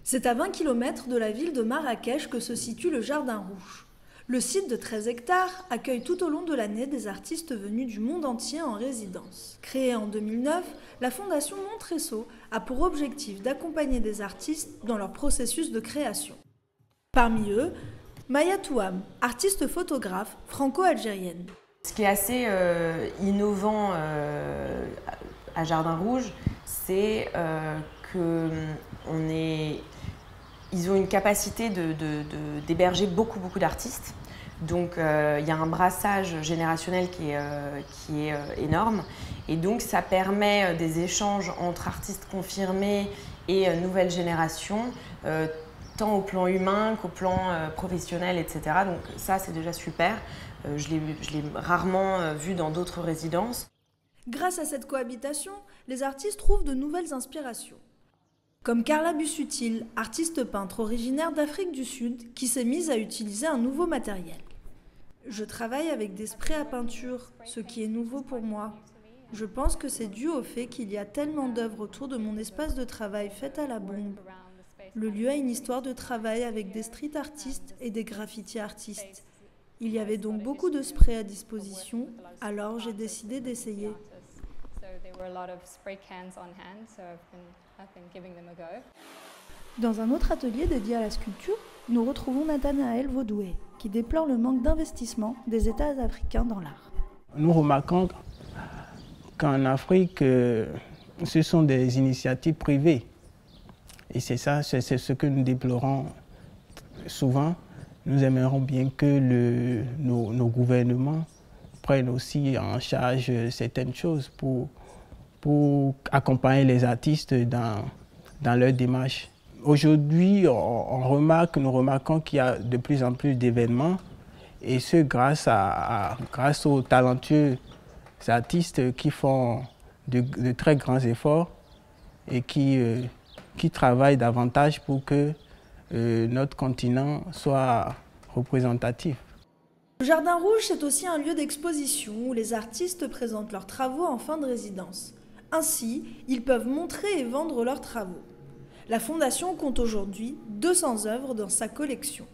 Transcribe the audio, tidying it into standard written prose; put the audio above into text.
C'est à 20 km de la ville de Marrakech que se situe le Jardin Rouge. Le site de 13 hectares accueille tout au long de l'année des artistes venus du monde entier en résidence. Créée en 2009, la fondation Montresson a pour objectif d'accompagner des artistes dans leur processus de création. Parmi eux, Maya Touam, artiste photographe franco-algérienne. Ce qui est assez innovant à Jardin Rouge, c'est ils ont une capacité d'héberger beaucoup d'artistes. Donc il y a un brassage générationnel qui est énorme. Et donc ça permet des échanges entre artistes confirmés et nouvelles générations, tant au plan humain qu'au plan professionnel, etc. Donc ça, c'est déjà super. Je l'ai rarement vu dans d'autres résidences. Grâce à cette cohabitation, les artistes trouvent de nouvelles inspirations. Comme Carla Busuttil, artiste peintre originaire d'Afrique du Sud, qui s'est mise à utiliser un nouveau matériel. Je travaille avec des sprays à peinture, ce qui est nouveau pour moi. Je pense que c'est dû au fait qu'il y a tellement d'œuvres autour de mon espace de travail faites à la bombe. Le lieu a une histoire de travail avec des street artistes et des graffiti artistes. Il y avait donc beaucoup de sprays à disposition, alors j'ai décidé d'essayer. Dans un autre atelier dédié à la sculpture, nous retrouvons Nathanaël Vaudoué, qui déplore le manque d'investissement des États africains dans l'art. Nous remarquons qu'en Afrique, ce sont des initiatives privées. Et c'est ce que nous déplorons souvent. Nous aimerions bien que nos gouvernements prennent aussi en charge certaines choses pour accompagner les artistes dans leur démarche. Aujourd'hui, nous remarquons qu'il y a de plus en plus d'événements, et ce grâce aux talentueux artistes qui font de très grands efforts et qui travaillent davantage pour que notre continent soit représentatif. Le Jardin Rouge, c'est aussi un lieu d'exposition où les artistes présentent leurs travaux en fin de résidence. Ainsi, ils peuvent montrer et vendre leurs travaux. La Fondation compte aujourd'hui 200 œuvres dans sa collection.